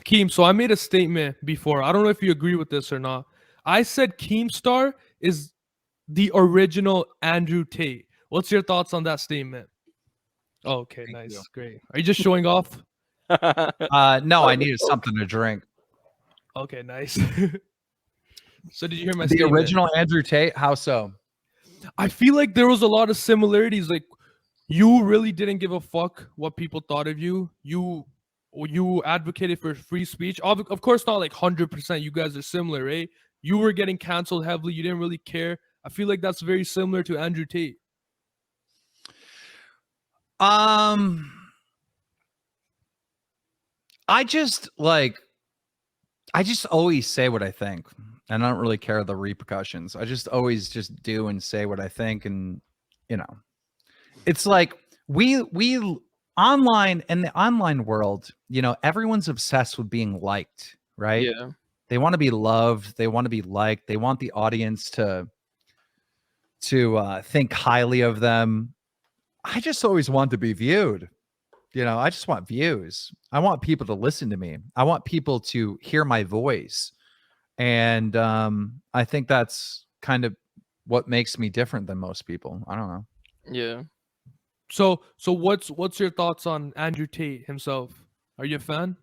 Keem, so I made a statement before. I don't know if you agree with this or not. I said Keemstar is the original Andrew Tate. What's your thoughts on that statement? Oh, okay, Thank you. nice, great. Are you just showing off? No, I needed something to drink. Okay, nice. So did you hear my The statement? original Andrew Tate. How so? I feel like there was a lot of similarities. Like you really didn't give a fuck what people thought of you. You advocated for free speech. Of course, not like 100%. You guys are similar, right? You were getting canceled heavily. You didn't really care. I feel like that's very similar to Andrew Tate. Um, I just always say what I think, and I don't really care the repercussions. I just always just do and say what I think, and you know, it's like we online in the online world, you know, everyone's obsessed with being liked, right? Yeah. They want to be loved, they want to be liked, they want the audience to think highly of them. I just always want to be viewed. You know, I just want views. I want people to listen to me. I want people to hear my voice. And I think that's kind of what makes me different than most people. I don't know. Yeah. So what's your thoughts on Andrew Tate himself? Are you a fan?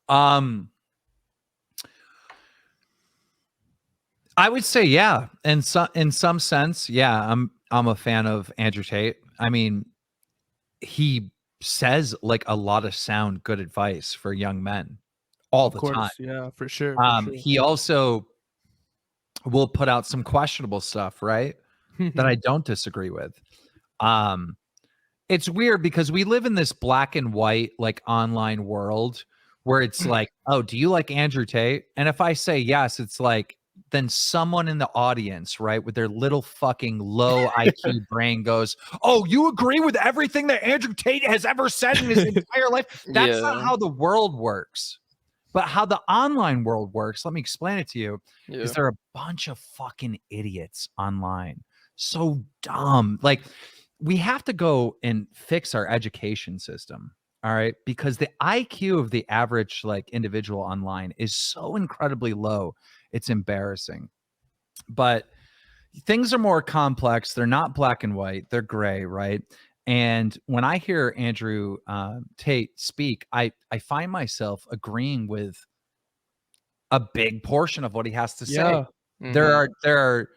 Um, I would say yeah. And so in some sense, yeah, I'm a fan of Andrew Tate. I mean, he says like a lot of sound good advice for young men all Of the time. course, yeah, for sure, for sure. He also will put out some questionable stuff, right? That I don't disagree with. Um, it's weird because we live in this black and white like online world where it's like, oh, do you like Andrew Tate? And if I say yes, it's like then someone in the audience, right, with their little fucking low IQ brain goes, "Oh, you agree with everything that Andrew Tate has ever said in his entire life?" That's not Yeah. how the world works. But how the online world works, let me explain it to you, Yeah. is there are a bunch of fucking idiots online. So dumb. Like, we have to go and fix our education system. All right. Because the IQ of the average like individual online is so incredibly low. It's embarrassing. But things are more complex. They're not black and white. They're gray, right? And when I hear Andrew Tate speak, I find myself agreeing with a big portion of what he has to say. Yeah. There Mhm. are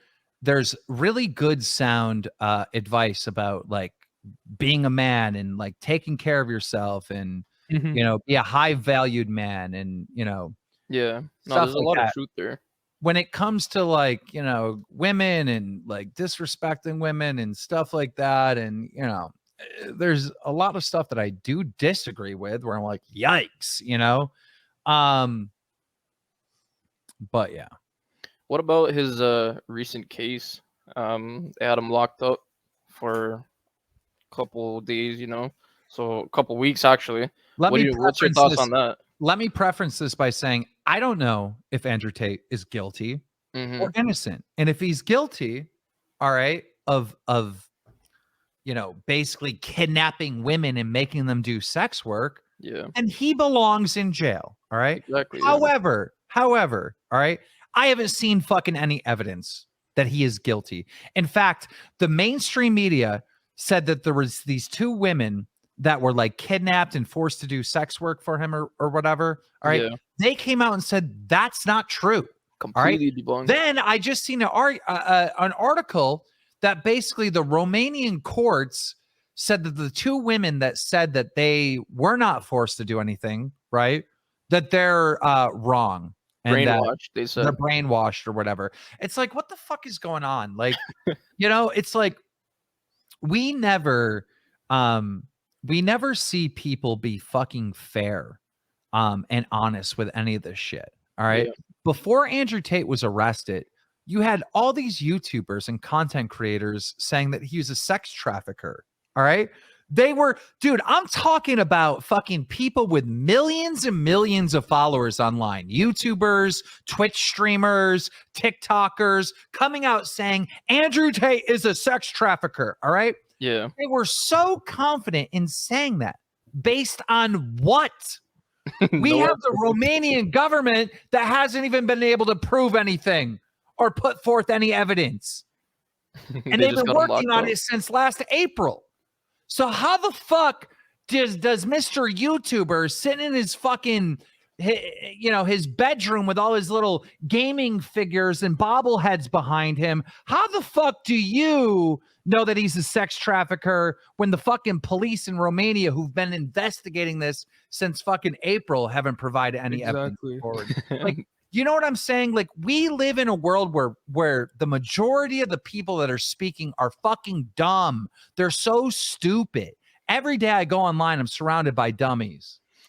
there's really good sound advice about like being a man and like taking care of yourself and Mhm. you know be a high valued man and you know Yeah. No, stuff there's a like lot of that. truth there. When it comes to like you know women and like disrespecting women and stuff like that and you know there's a lot of stuff that I do disagree with where I'm like yikes, you know. um but yeah. What about his recent case? They had him locked up for a couple days, so a couple weeks actually. Let me What's your preference thoughts this on that? Let me preference this by saying I don't know if Andrew Tate is guilty or Mhm. innocent. And if he's guilty, all right, of you know, basically kidnapping women and making them do sex work, Yeah. and he belongs in jail, all right? Exactly. Yeah. However, all right, I haven't seen fucking any evidence that he is guilty. In fact, the mainstream media said that there was these two women that were like kidnapped and forced to do sex work for him or whatever, all right? Yeah. They came out and said that's not true. All right? Completely debunked. Then I just seen an article that basically the Romanian courts said that the two women that said that they were not forced to do anything, right? That they're wrong and that Brainwashed, they they're said. brainwashed or whatever. It's like, what the fuck is going on? Like, you know, it's like we never um we never see people be fucking fair and honest with any of this shit. All right. Yeah. Before Andrew Tate was arrested, you had all these YouTubers and content creators saying that he was a sex trafficker. All right. They were, dude, I'm talking about fucking people with millions and millions of followers online, YouTubers, Twitch streamers, TikTokers coming out saying Andrew Tate is a sex trafficker. All right. Yeah. They were so confident in saying that based on what? We No have the Romanian government that hasn't even been able to prove anything or put forth any evidence. evidence. And They they've just been got him working locked on up. it since last April. So how the fuck does Mr. YouTuber sitting in his fucking, his bedroom with all his little gaming figures and bobbleheads behind him, how the fuck do you know that he's a sex trafficker when the fucking police in Romania who've been investigating this since fucking April haven't provided any evidence Exactly. forward? Like, you know what I'm saying? Like, we live in a world where the majority of the people that are speaking are fucking dumb. They're so stupid. Every day I go online, I'm surrounded by dummies.